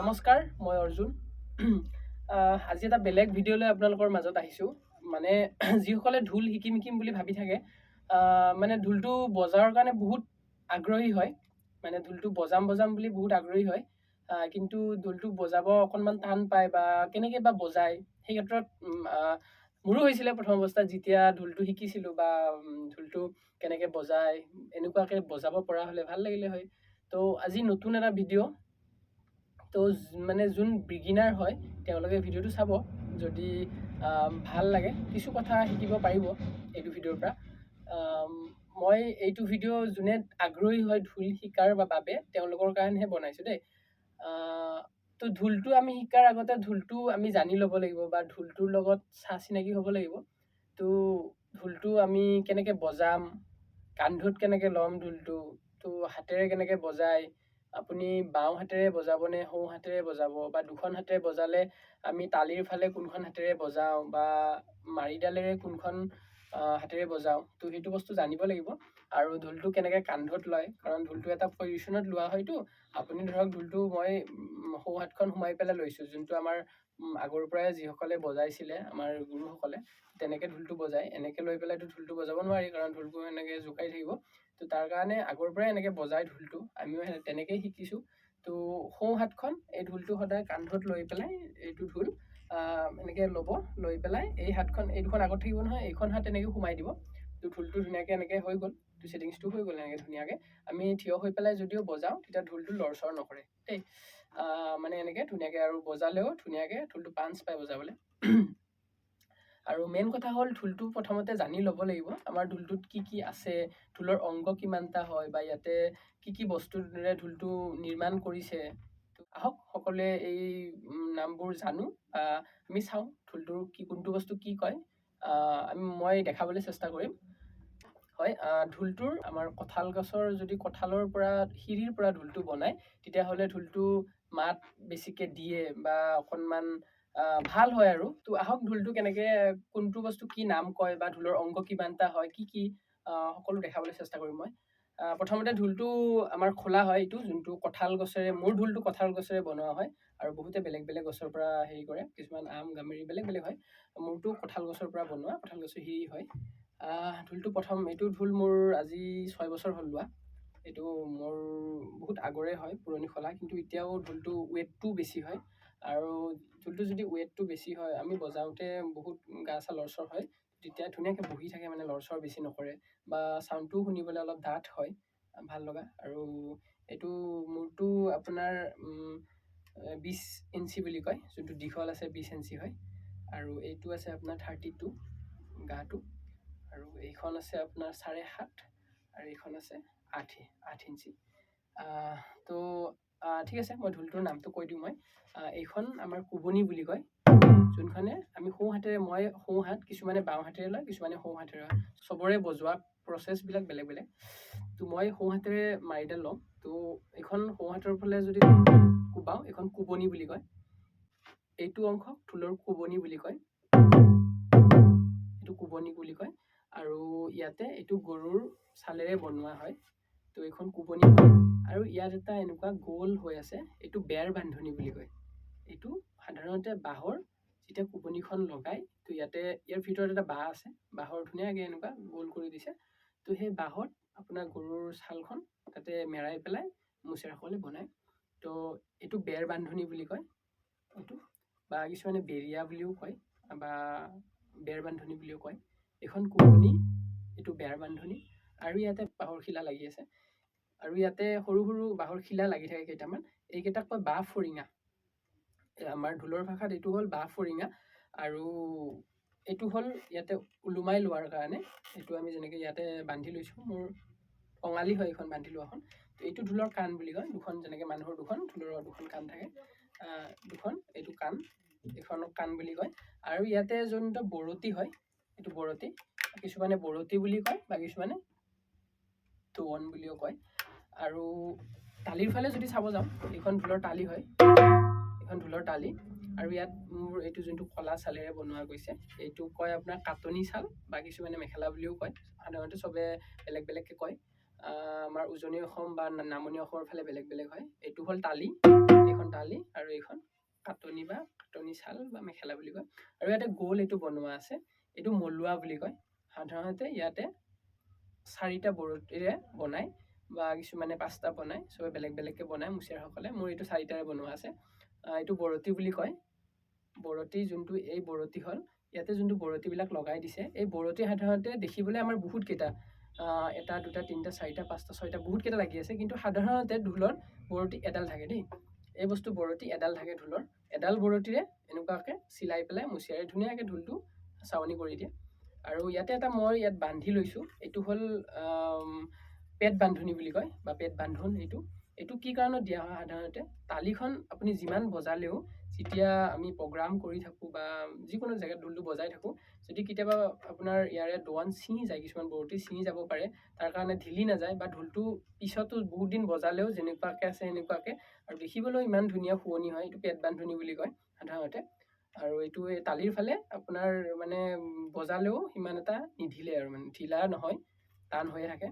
নমস্কাৰ, মই অৰ্জুন। আজি এটা বেলেগ ভিডিঅ'লৈ আপোনালোকৰ মাজত আহিছোঁ। মানে যিসকলে ঢোল শিকিম বুলি ভাবি থাকে, মানে ঢোলটো বজাবৰ কাৰণে বহুত আগ্ৰহী হয়। মানে ঢোলটো বজাম বুলি বহুত আগ্ৰহী হয়। কিন্তু ঢোলটো বজাব অকণমান টান পায় বা কেনেকৈ বা বজায়, সেই ক্ষেত্ৰত মোৰো হৈছিলে প্ৰথম অৱস্থাত যেতিয়া ঢোলটো শিকিছিলোঁ বা ঢোলটো কেনেকৈ বজায়, এনেকুৱাকৈ বজাব পৰা হ'লে ভাল লাগিলে হয়। তো আজি নতুন এটা ভিডিঅ'। তো মানে যোন বিগিনাৰ হয় তেওঁলোকে ভিডিঅ'টো চাব, যদি ভাল লাগে কিছু কথা শিকিব পাৰিব এইটো ভিডিঅ'ৰ পৰা। মই এইটো ভিডিঅ' যোনে আগ্ৰহী হয় ঢোল শিকাৰ বাবে তেওঁলোকৰ কাৰণেহে বনাইছোঁ দেই। তো ঢোলটো আমি শিকাৰ আগতে ঢোলটো আমি জানি ল'ব লাগিব বা ঢোলটোৰ লগত চিনাকি হ'ব লাগিব। তো ঢোলটো আমি কেনেকৈ বজাম, কান্ধত কেনেকৈ ল'ম ঢোলটো, তো হাতেৰে কেনেকৈ বজায়, আপুনি বাওঁ হাতেৰে বজাব নে সোঁ হাতেৰে বজাব, বা দুখন হাতেৰে বজালে আমি তালিৰ ফালে কোনখন হাতেৰে বজাওঁ বা মাৰিডালেৰে কোনখন হাতেৰে বজাওঁ, তো সেইটো বস্তু জানিব লাগিব। আৰু ঢোলটো কেনেকৈ কান্ধত লয়, কাৰণ ঢোলটো এটা পজিশ্যনত লোৱা হয়তো। আপুনি ধৰক ঢোলটো মই সোঁ হাতখন সোমাই পেলাই লৈছোঁ, যোনটো আমাৰ আগৰ পৰাই যিসকলে বজাইছিলে আমাৰ গুৰুসকলে তেনেকৈ ঢোলটো বজায়। এনেকৈ লৈ পেলাইতো ঢোলটো বজাব নোৱাৰি, কাৰণ ঢোলটো এনেকৈ জোকাই থাকিব। তো তাৰ কাৰণে আগৰ পৰাই এনেকৈ বজায় ঢোলটো, আমিও তেনেকৈয়ে শিকিছোঁ। তো সোঁ হাতখন এই ঢোলটো সদায় কান্ধত লৈ পেলাই এইটো ঢোল এনেকৈ ল'ব, লৈ পেলাই এই হাতখন এই দুখন আগত থাকিব নহয়, এইখন হাত এনেকৈ সোমাই দিব। তো ঢোলটো ধুনীয়াকৈ এনেকৈ হৈ গ'ল, তো ছেটিংছটো হৈ গ'ল এনেকৈ ধুনীয়াকৈ। আমি থিয় হৈ পেলাই যদিও বজাওঁ তেতিয়া ঢোলটো লৰচৰ নকৰে দেই। মানে এনেকৈ ধুনীয়াকৈ, আৰু বজালেও ধুনীয়াকৈ ঢোলটো পাঞ্চ পাই বজাবলৈ। আৰু মেইন কথা হ'ল ঢোলটো প্ৰথমতে জানি ল'ব লাগিব আমাৰ ঢোলটোত কি কি আছে, ঢোলৰ অংগ কিমানটা হয়, বা ইয়াতে কি বস্তুৰে ঢোলটো নিৰ্মাণ কৰিছে। আহক সকলোৱে এই নামবোৰ জানো, আমি চাওঁ ঢোলটোৰ কোনটো বস্তু কি কয়। মই দেখাবলৈ চেষ্টা কৰিম। হয়, ঢোলটোৰ আমাৰ কঁঠাল গছৰ, যদি কঁঠালৰ পৰা শিৰিৰ পৰা ঢোলটো বনায় তেতিয়াহ'লে ঢোলটো মাত বেছিকৈ দিয়ে বা অকণমান ভাল হয় আৰু। তো আহক ঢোলটো কেনেকৈ, কোনটো বস্তু কি নাম কয় বা ঢোলৰ অংগ কিমানটা হয়, কি সকলো দেখাবলৈ চেষ্টা কৰিম মই। প্ৰথমতে ঢোলটো আমাৰ খোলা হয়, এইটো যোনটো কঁঠাল গছেৰে, মোৰ ঢোলটো কঁঠাল গছেৰে বনোৱা হয়, আৰু বহুতে বেলেগ বেলেগ গছৰ পৰা হেৰি কৰে, কিছুমান আম গামেৰি বেলেগ বেলেগ হয়। মোৰটো কঁঠাল গছৰ পৰা বনোৱা, কঁঠাল গছৰ শিৰি হয়। ঢোলটো এইটো ঢোল মোৰ আজি 6 বছৰ হ'ল লোৱা। এইটো মোৰ বহুত আগৰে হয়, পুৰণি খোলা, কিন্তু এতিয়াও ঢোলটো ৱেটটো বেছি হয়। আৰু ঢোলটো যদি ৱেটটো বেছি হয়, আমি বজাওঁতে বহুত গা চা লৰচৰ হয়, তেতিয়া ধুনীয়াকৈ বহি থাকে, মানে লৰচৰ বেছি নকৰে, বা চাউণ্ডটোও শুনিবলৈ অলপ ডাঠ হয়, ভাল লগা। আৰু এইটো মোৰটো আপোনাৰ 20 ইঞ্চি বুলি কয়, যোনটো দীঘল আছে 20 ইঞ্চি হয়। আৰু এইটো আছে আপোনাৰ 32 গাটো, আৰু এইখন আছে আপোনাৰ 7.5, আৰু এইখন আছে 8 ইঞ্চি। তো ঠিক আছে, মই ঢোলটোৰ নামটো কৈ দিওঁ মই। এইখন আমাৰ কোবনি বুলি কয়, যোনখনে আমি সোঁ হাতেৰে, মই সোঁ হাত, কিছুমানে বাওঁ হাতেৰে লয়, কিছুমানে সোঁ হাতেৰে লয়, চবৰে বজোৱা প্ৰচেছবিলাক বেলেগ বেলেগ। তো মই সোঁ হাতেৰে মাৰিডাল লওঁ। তো এইখন সোঁ হাতৰ ফালে যদি কোবাওঁ, এইখন কোবনি বুলি কয়। এইটো অংশক ঢোলৰ কোবনি বুলি কয়, এইটো কোবনি বুলি কয়। আৰু ইয়াতে এইটো গৰুৰ ছালেৰে বনোৱা হয়, তো এইখন কোবনি হয়। আৰু ইয়াত এটা এনেকুৱা গোল হৈ আছে, এইটো বেৰ বান্ধনি বুলি কয়। এইটো সাধাৰণতে বাঁহৰ যেতিয়া কোবনিখন লগাই, তো ইয়াৰ ভিতৰত এটা বাঁহ আছে, বাঁহৰ ধুনীয়াকৈ এনেকুৱা গোল কৰি দিছে। তো সেই বাঁহত আপোনাৰ গৰুৰ ছালখন তাতে মেৰাই পেলাই মুচেৰাসকলে বনায়। তো এইটো বেৰ বান্ধনি বুলি কয় এইটো, বা কিছুমানে বেৰিয়া বুলিও কয়, বা বেৰ বান্ধনি বুলিও কয়। এইখন কোবনি, এইটো বেৰ বান্ধনি, আৰু ইয়াতে বাঁহৰ শিলা লাগি আছে, আৰু ইয়াতে সৰু সৰু বাঁহৰ শিলা লাগি থাকে কেইটামান, এইকেইটাক কয় বাঁহ ফৰিঙা। আমাৰ ঢোলৰ ভাষাত এইটো হ'ল বাঁহ ফৰিঙা। আৰু এইটো হ'ল ইয়াতে ওলোমাই লোৱাৰ কাৰণে, এইটো আমি যেনেকৈ ইয়াতে বান্ধি লৈছোঁ, মোৰ টঙালি হয় এইখন বান্ধি লোৱাখন। তো এইটো ঢোলৰ কাণ বুলি কয়, দুখন, যেনেকৈ মানুহৰ দুখন, ঢোলৰ দুখন কাণ থাকে, দুখন, এইটো কাণ, এইখনক কাণ বুলি কয়। আৰু ইয়াতে যোনটো বৰতি হয়, এইটো বৰতি, কিছুমানে বৰতি বুলি কয় বা কিছুমানে টোৱন বুলিও কয়। আৰু তালিৰ ফালে যদি চাব যাওঁ, এইখন ঢোলৰ তালি হয়, এইখন ঢোলৰ তালি। আৰু ইয়াত মোৰ এইটো যোনটো কলা ছালেৰে বনোৱা গৈছে, এইটো কয় আপোনাৰ কাটনি ছাল, বা কিছুমানে মেখেলা বুলিও কয়, সাধাৰণতে চবে বেলেগ বেলেগকৈ কয়। আমাৰ উজনি অসম বা নামনি অসমৰ ফালে বেলেগ বেলেগ হয়। এইটো হ'ল তালি, এইখন তালি আৰু এইখন কাটনি বা কাটনি চাল বা মেখেলা বুলি কয়। আৰু ইয়াতে গোল এইটো বনোৱা আছে, এইটো মলুৱা বুলি কয়। সাধাৰণতে ইয়াতে 4টা বৰতিৰে বনায় বা কিছুমানে 5টা বনায়, চবে বেলেগ বেলেগকৈ বনায় মুচিয়াৰসকলে। মোৰ এইটো 4টাৰে বনোৱা আছে। এইটো বৰতি বুলি কয়। বৰতি যোনটো, এই বৰতি হ'ল ইয়াতে যোনটো বৰতিবিলাক লগাই দিছে, এই বৰতি সাধাৰণতে দেখিবলৈ আমাৰ বহুত কেইটা, 1 2 3 4 5 6টা বহুত কেইটা লাগি আছে, কিন্তু সাধাৰণতে ঢোলৰ বৰতি এডাল থাকে দেই। এই বস্তু বৰতি এডাল থাকে ঢোলৰ, এডাল বৰতিৰে এনেকুৱাকৈ চিলাই পেলাই মুচিয়াৰে ধুনীয়াকৈ ঢোলটো চাৱনি কৰি দিয়ে। আৰু ইয়াতে এটা মই ইয়াত বান্ধি লৈছোঁ, এইটো হ'ল পেট বান্ধনি বুলি কয় বা পেট বান্ধন। এইটো কি কাৰণত দিয়া হয়? সাধাৰণতে তালিখন আপুনি যিমান বজালেও, যেতিয়া আমি প্ৰগ্ৰাম কৰি থাকোঁ বা যিকোনো জেগাত ঢোলটো বজাই থাকোঁ, যদি কেতিয়াবা আপোনাৰ ইয়াৰে দোৱান ছিঙি যায়, কিছুমান বৰতি ছিঙি যাব পাৰে, তাৰ কাৰণে ঢিলি নাযায় বা ঢোলটো পিছতো বহুত দিন বজালেও যেনেকুৱাকৈ আছে সেনেকুৱাকৈ আৰু দেখিবলৈও ইমান ধুনীয়া শুৱনি হয়, এইটো পেট বান্ধনি বুলি কয় সাধাৰণতে। আৰু এইটো এই তালিৰ ফালে আপোনাৰ মানে বজালেও সিমান এটা নিঢিলে আৰু মানে ঢিলা নহয়, টান হৈয়ে থাকে।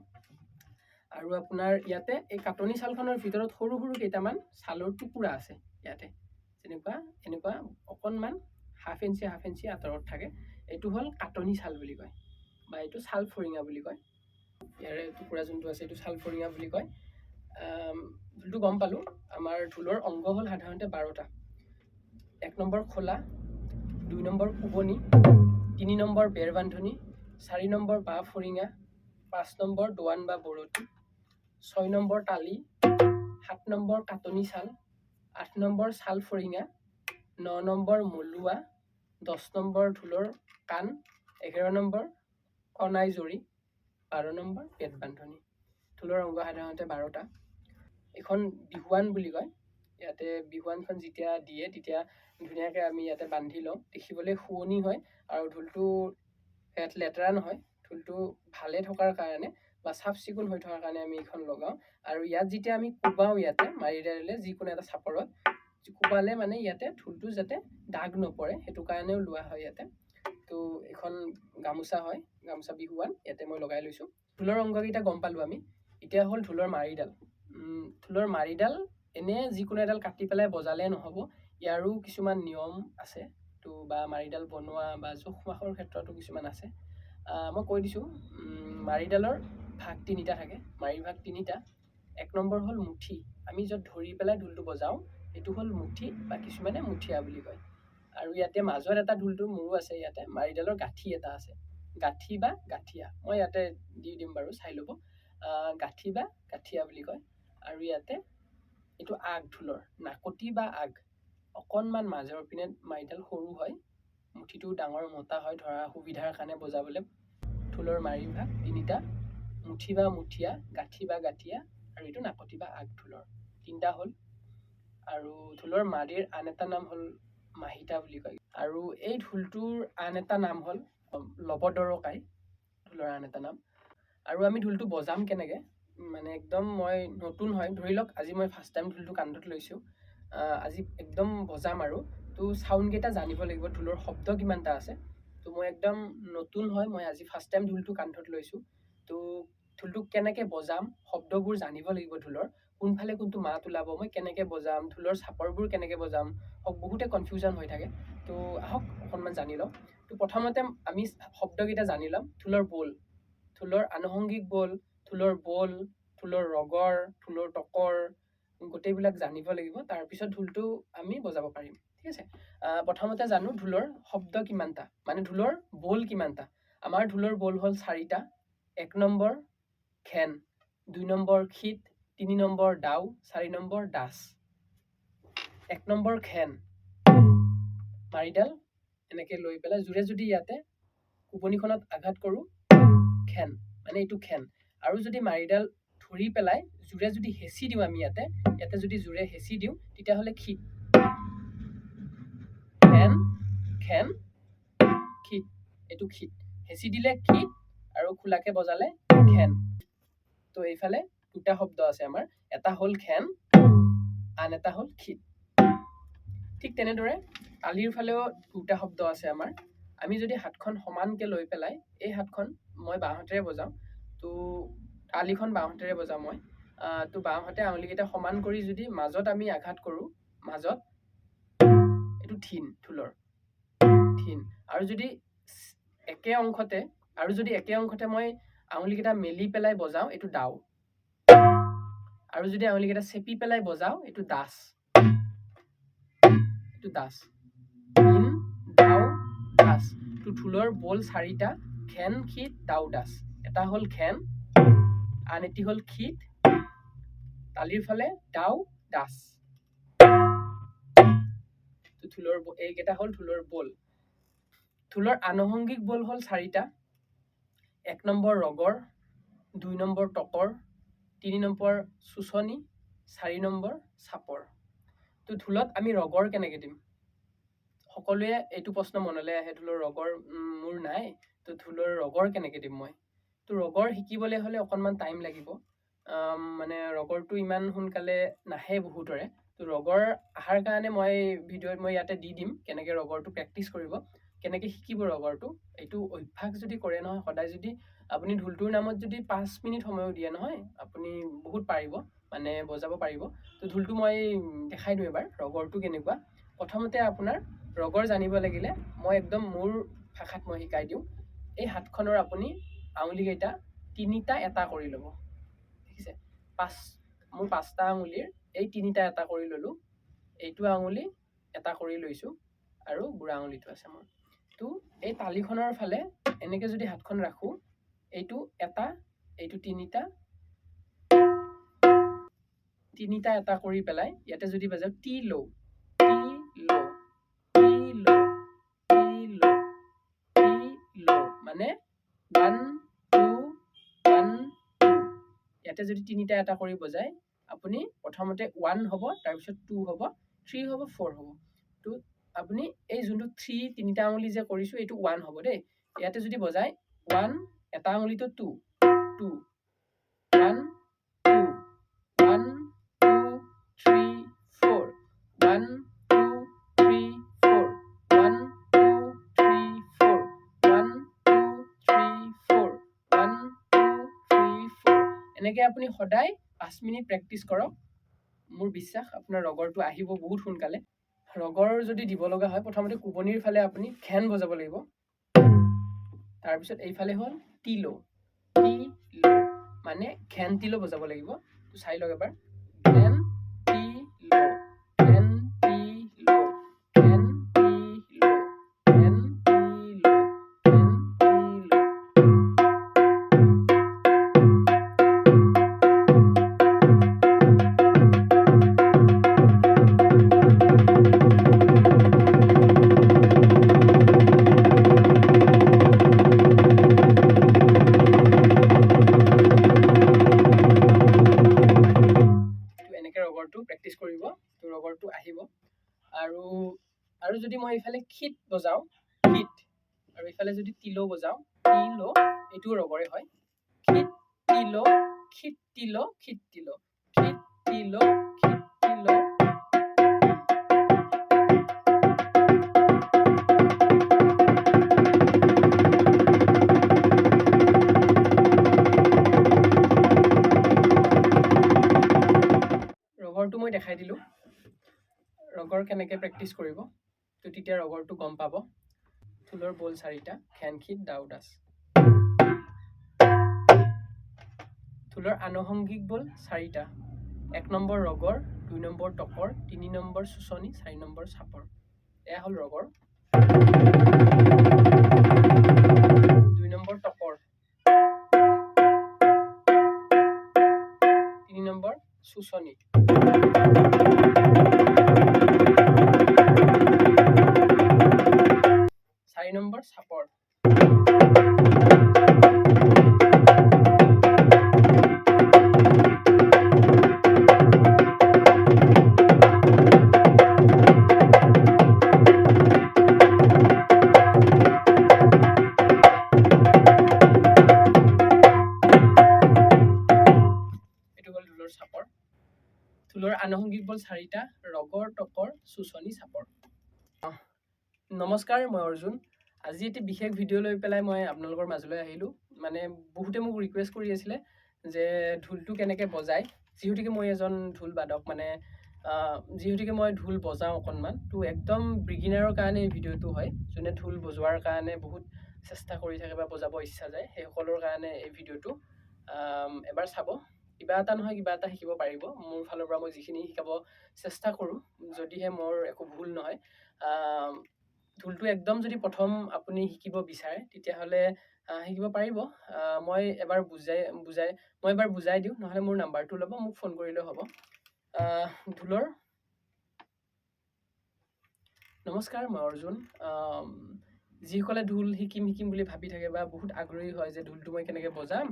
আৰু আপোনাৰ ইয়াতে এই কাটনি চালখনৰ ভিতৰত সৰু সৰু কেইটামান চালৰ টুকুৰা আছে ইয়াতে, এনেকুৱা অকণমান হাফ ইঞ্চি আঁতৰত থাকে। এইটো হ'ল কাটনি চাল বুলি কয় বা এইটো ছাল ফৰিঙা বুলি কয়। ইয়াৰে টুকুৰা যোনটো আছে এইটো ছাল ফৰিঙা বুলি কয়। ঢোলটো গম পালোঁ। আমাৰ ঢোলৰ অংগ হ'ল সাধাৰণতে 12টা। 1 নম্বৰ খোলা, 2 নম্বৰ কোবনি, 3 নম্বৰ বেৰ বান্ধনি, 4 নম্বৰ বাঁহ ফৰিঙা, 5 নম্বৰ দোৱান বা বৰতি, 6 নম্বৰ তালি, 7 নম্বৰ কাটনি চাল, 8 নম্বৰ ছাল ফৰিঙা, 9 নম্বৰ মলুৱা, 10 নম্বৰ ঢোলৰ কাণ, 11 নম্বৰ কণাই জৰি, 12 নম্বৰ পেট বান্ধনি। ঢোলৰ অংগ সাধাৰণতে 12টা। এখন বিহুৱান বুলি কয়। ইয়াতে বিহুৱানখন যেতিয়া দিয়ে তেতিয়া ধুনীয়াকৈ আমি ইয়াতে বান্ধি লওঁ, দেখিবলৈ শুৱনি হয় আৰু ঢোলটো ইয়াত লেতেৰা নহয়। ঢোলটো ভালে থকাৰ কাৰণে বা চাফ চিকুণ হৈ থকাৰ কাৰণে আমি এইখন লগাওঁ। আৰু ইয়াত যেতিয়া আমি কোবাওঁ, ইয়াতে মাৰি দাৰিলে যিকোনো এটা চাপৰত কোবালে মানে ইয়াতে ঢোলটো যাতে দাগ নপৰে, সেইটো কাৰণেও লোৱা হয় ইয়াতে। তো এখন গামোচা হয়, গামোচা বিহুৱান ইয়াতে মই লগাই লৈছোঁ। ঢোলৰ অংগকেইটা গম পালোঁ আমি। এতিয়া হ'ল ঢোলৰ মাৰিডাল। ঢোলৰ মাৰিডাল এনে যিকোনো এডাল কাটি পেলাই বজালে নহ'ব, ইয়াৰো কিছুমান নিয়ম আছে তো, বা মাৰিডাল বনোৱা বা জোখ মাখৰ ক্ষেত্ৰতো কিছুমান আছে। মই কৈ দিছোঁ। মাৰিডালৰ ভাগ 3টা থাকে, মাৰি ভাগ 3টা। 1 নম্বৰ হ'ল মুঠি, আমি য'ত ধৰি পেলাই ঢোলটো বজাওঁ সেইটো হ'ল মুঠি বা কিছুমানে মুঠিয়া বুলি কয়। আৰু ইয়াতে মাজত এটা ঢোলটোৰ মূৰো আছে, ইয়াতে মাৰিডালৰ গাঁঠি এটা আছে, গাঁঠি বা গাঁঠিয়া। মই ইয়াতে দি দিম বাৰু, চাই ল'ব। গাঁঠি বা গাঁঠিয়া বুলি কয়। আৰু ইয়াতে এইটো আগ, ঢোলৰ নাকতি বা আগ অকণমান মাজৰ পিনে মাৰিডাল সৰু হয়, মুঠিটো ডাঙৰ মোটা হয়, ধৰা সুবিধাৰ কাৰণে বজাবলৈ। ঢোলৰ মাৰি ভাগ 3টা, মুঠি বা মুঠিয়া, গাঁঠি বা গাঁঠিয়া আৰু এইটো নাকতি বা আগ ঢোলৰ 3টা হ'ল। আৰু ঢোলৰ মাৰিৰ আন এটা নাম হ'ল মাহিতা বুলি কয়। আৰু এই ঢোলটোৰ আন এটা নাম হ'ল লবদৰকাই, ঢোলৰ আন এটা নাম। আৰু আমি ঢোলটো বজাম কেনেকৈ, মানে একদম মই নতুন হয়, ধৰি লওক আজি মই ফাৰ্ষ্ট টাইম ঢোলটো কান্ধত লৈছোঁ, আজি একদম বজাম আৰু তো চাউণ্ডকেইটা জানিব লাগিব, ঢোলৰ শব্দ কিমানটা আছে। তো মই একদম নতুন হয়, মই আজি ফাৰ্ষ্ট টাইম ঢোলটো কান্ধত লৈছোঁ। তো ঢোলটো কেনেকৈ বজাম, শব্দবোৰ জানিব লাগিব ঢোলৰ, কোনফালে কোনটো মাত ওলাব, মই কেনেকৈ বজাম, ঢোলৰ চাপৰবোৰ কেনেকৈ বজাম, বহুতে কনফিউজন হৈ থাকে। তো আহক অকণমান জানি লওঁ। তো প্ৰথমতে আমি শব্দকেইটা জানি ল'ম। ঢোলৰ বোল, ঢোলৰ আনুষংগিক বোল, ঢোলৰ বোল, ঢোলৰ ৰগৰ, ঢোলৰ টকৰ, গোটেইবিলাক জানিব লাগিব, তাৰপিছত ঢোলটো আমি বজাব পাৰিম। ঠিক আছে। প্ৰথমতে জানো ঢোলৰ শব্দ কিমানটা, মানে ঢোলৰ বোল কিমানটা। আমাৰ ঢোলৰ বোল হ'ল 4টা। 1 নম্বৰ ঘেন, 2 নম্বৰ খিত, 3 নম্বৰ ডাউ, 4 নম্বৰ দাস। 1 নম্বৰ ঘেন, মাৰিডাল এনেকৈ লৈ পেলাই জোৰে যদি ইয়াতে কোবনিখনত আঘাত কৰোঁ, ঘেন মানে এইটো ঘেন। আৰু যদি মাৰিডাল ধৰি পেলাই জোৰে যদি হেঁচি দিওঁ, আমি ইয়াতে যদি জোৰে হেঁচি দিওঁ তেতিয়াহ'লে খিত, ঘেন ঘেন খিত, এইটো খিত। হেঁচি দিলে খিত আৰু খোলাকে বজালে ঘেন। তো এইফালে 2টা শব্দ আছে আমাৰ, এটা হ'ল ঘেন, আন এটা হ'ল খিত। ঠিক তেনেদৰে তালিৰ ফালেও 2টা শব্দ আছে আমাৰ। আমি যদি হাতখন সমানকৈ লৈ পেলাই, এই হাতখন মই বাওঁ হাতেৰে বজাওঁ, তো তালিখন বাওঁ হাতেৰে বজাওঁ মই, তো বাওঁ হাতে আঙুলিকেইটা সমান কৰি যদি মাজত আমি আঘাত কৰোঁ, মাজত এইটো থিন, ঢোলৰ থিন। আৰু যদি একে অংশতে মই আঙুলিকেইটা মেলি পেলাই বজাওঁ এইটো ডাও। আৰু যদি আঙুলিকেইটা চেপি পেলাই বজাওঁ এইটো দাস। এইটো দাস, ইন ডাও দাস। তো ঢোলৰ বল 4টা, ঘেন খিত ডাও দাস। এটা হ'ল ঘেন, আন এটি হ'ল খিত, তালিৰ ফালে ডাও দাস। তো ঢোলৰ এইকেইটা হ'ল ঢোলৰ বল। ঢোলৰ আনুষংগিক বল হ'ল 4টা। 1 নম্বৰ ৰগৰ, 2 নম্বৰ টকৰ, 3 নম্বৰ চুচনি, 4 নম্বৰ চাপৰ। তো ঢোলত আমি ৰগৰ কেনেকৈ দিম? সকলোৱে এইটো প্ৰশ্ন মনলৈ আহে, ঢোলৰ ৰগৰ মোৰ নাই, তো ঢোলৰ ৰগৰ কেনেকৈ দিম মই? তো ৰগৰ শিকিবলৈ হ'লে অকণমান টাইম লাগিব, মানে ৰগৰটো ইমান সোনকালে নাহে বহুতৰে। তো ৰগৰ অহাৰ কাৰণে মই ভিডিঅ'ত মই ইয়াতে দি দিম কেনেকৈ ৰগৰটো প্ৰেক্টিচ কৰিব, কেনেকৈ শিকিব ৰগৰটো। এইটো অভ্যাস যদি কৰে নহয়, সদায় যদি আপুনি ঢোলটোৰ নামত যদি 5 মিনিট সময়ো দিয়ে নহয়, আপুনি বহুত পাৰিব, মানে বজাব পাৰিব। তো ঢোলটো মই দেখাই দিওঁ এবাৰ ৰগৰটো কেনেকুৱা। প্ৰথমতে আপোনাৰ ৰগৰ জানিব লাগিলে মই একদম মোৰ ভাষাত মই শিকাই দিওঁ। এই হাতখনৰ আপুনি আঙুলিকেইটা 3টা এটা কৰি ল'ব, দেখিছে? মোৰ 5টা আঙুলিৰ এই 3টা এটা কৰি ল'লোঁ। এইটো আঙুলি এটা কৰি লৈছোঁ আৰু বুঢ়া আঙুলিটো আছে মোৰ। তো এই তালিখনৰ ফালে এনেকৈ যদি হাতখন ৰাখোঁ, এইটো এটা, এইটো 3টা এটা কৰি পেলাই ইয়াতে যদি বাজাওঁ টি ল', টি ল', টি ল', টি ল', টি ল', মানে 1 2 1 2। ইয়াতে যদি 3টা এটা কৰি বজায়, আপুনি প্ৰথমতে 1 হ'ব, তাৰপিছত 2 হ'ব, 3 হ'ব, 4 হ'ব। তো আপুনি এই যোনটো 3টা আঙুলি যে কৰিছোঁ এইটো 1 হ'ব দেই। ইয়াতে যদি বজায় 1, এটা আঙুলিটো 2 2 1 2 1 2 3 4 1 2 3 4 1 2 3 4 1 2 3 4 1 2 3 4। এনেকৈ আপুনি সদায় 5 মিনিট প্ৰেক্টিচ কৰক। মোৰ বিশ্বাস আপোনাৰ ৰগৰটো আহিব বহুত সোনকালে। ৰগৰ যদি দিব লগা হয়, প্ৰথমতে কোবনিৰ ফালে আপুনি ঘেন বজাব লাগিব। তাৰপিছত এইফালে হ'ল টিলো, টিলো, মানে ঘেন টিলো বজাব লাগিব। তো চাই লওক এবাৰ, ঘেন টিলো, ঘেন টিলো, ঘেন টিলো, ঘেন টিলো, ঘেন টিলো। ৰগৰটো প্ৰেক্টিচ কৰিব, তো ৰগৰটো আহিব। আৰু যদি মই এইফালে খিত বজাওঁ, খিত, আৰু এইফালে যদি তিলো বজাওঁ, তিলো, এইটো ৰগৰে হয়। খিত তিলো, খিত তিলো, খিত তিলো, খিত তিলো, খিত তিলো। ৰগৰটো মই দেখাই দিলোঁ, ৰগৰ কেনেকৈ প্ৰেক্টিচ কৰিব, তো তেতিয়া ৰগৰটো গম পাব। ঢোলৰ বল 4টা, ঘেন খিত ডাও দাস। ঢোলৰ আনুষংগিক বল 4টা, 1 নম্বৰ ৰগৰ, 2 নম্বৰ টকৰ, 3 নম্বৰ চুচনি, 4 নম্বৰ চাপৰ। এয়া হ'ল ৰগৰ। 2 নম্বৰ টকৰ, 3 নম্বৰ চুচনি, 4 নম্বৰ চাপৰ। ঢোলৰ আনুষংগিক বল 4টা, ৰগৰ, টকৰ, চুচনি, চাপৰ। নমস্কাৰ, মই অৰ্জুন। আজি এটি বিশেষ ভিডিঅ' লৈ পেলাই মই আপোনালোকৰ মাজলৈ আহিলোঁ। মানে বহুতে মোক ৰিকুৱেষ্ট কৰি আছিলে যে ঢোলটো কেনেকৈ বজায়, যিহেতুকে মই এজন ঢোল বাদক, মানে যিহেতুকে মই ঢোল বজাওঁ অকণমান, তো একদম বিগিনাৰৰ কাৰণে এই ভিডিঅ'টো হয়। যোনে ঢোল বজোৱাৰ কাৰণে বহুত চেষ্টা কৰি থাকে বা বজাব ইচ্ছা যায়, সেইসকলৰ কাৰণে এই ভিডিঅ'টো। এবাৰ চাব, কিবা এটা নহয় কিবা এটা শিকিব পাৰিব। মোৰ ফালৰ পৰা মই যিখিনি শিকাব চেষ্টা কৰোঁ, যদিহে মোৰ একো ভুল নহয়। ঢোলটো একদম যদি প্ৰথম আপুনি শিকিব বিচাৰে, তেতিয়াহ'লে শিকিব পাৰিব। মই এবাৰ বুজাই দিওঁ, নহ'লে মোৰ নাম্বাৰটো ল'ব, মোক ফোন কৰিলেও হ'ব। ঢোলৰ নমস্কাৰ, মই অৰ্জুন। যিসকলে ঢোল শিকিম বুলি ভাবি থাকে বা বহুত আগ্ৰহী হয় যে ঢোলটো মই কেনেকৈ বজাম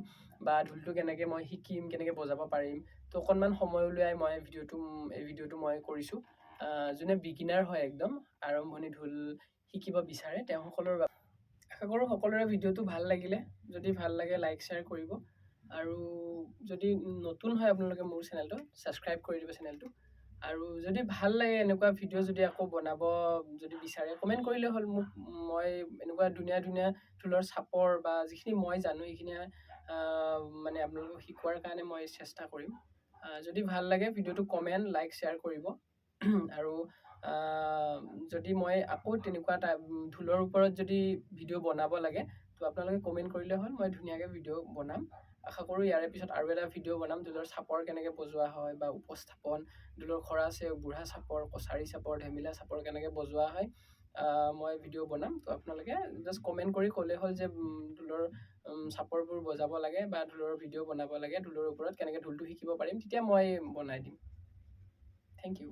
বা ঢোলটো কেনেকৈ মই শিকিম, কেনেকৈ বজাব পাৰিম, তো অকণমান সময় উলিয়াই মই এই ভিডিঅ'টো মই কৰিছোঁ। যোনে বিগিনাৰ হয়, একদম আৰম্ভণি ঢোল শিকিব বিচাৰে, তেওঁসকলৰ বাবে। আশা কৰোঁ সকলোৰে ভিডিঅ'টো ভাল লাগিলে। যদি ভাল লাগে লাইক শ্বেয়াৰ কৰিব, আৰু যদি নতুন হয় আপোনালোকে মোৰ চেনেলটো ছাবস্ক্ৰাইব কৰি দিব চেনেলটো। আৰু যদি ভাল লাগে এনেকুৱা ভিডিঅ' যদি আকৌ বনাব যদি বিচাৰে, কমেণ্ট কৰিলে হ'ল মোক। মই এনেকুৱা ধুনীয়া ধুনীয়া ঢোলৰ চাপৰ বা যিখিনি মই জানো সেইখিনি মানে আপোনালোকক শিকোৱাৰ কাৰণে মই চেষ্টা কৰিম। যদি ভাল লাগে ভিডিঅ'টো কমেণ্ট, লাইক, শ্বেয়াৰ কৰিব। আৰু যদি মই আকৌ তেনেকুৱা এটা ঢোলৰ ওপৰত যদি ভিডিঅ' বনাব লাগে, তো আপোনালোকে কমেণ্ট কৰিলে হ'ল, মই ধুনীয়াকৈ ভিডিঅ' বনাম। আশা কৰোঁ ইয়াৰে পিছত আৰু এটা ভিডিঅ' বনাম ঢোলৰ চাপৰ কেনেকৈ বজোৱা হয় বা উপস্থাপন, ঢোলৰ খৰা আছে, বুঢ়া চাপৰ, কছাৰী চাপৰ, ধেমিলা চাপৰ কেনেকৈ বজোৱা হয়, মই ভিডিঅ' বনাম। তো আপোনালোকে জাষ্ট কমেণ্ট কৰি ক'লে হ'ল যে ঢোলৰ চাপৰবোৰ বজাব লাগে বা ঢোলৰ ভিডিঅ' বনাব লাগে, ঢোলৰ ওপৰত কেনেকৈ ঢোলটো শিকিব পাৰিম, তেতিয়া মই বনাই দিম। Thank U.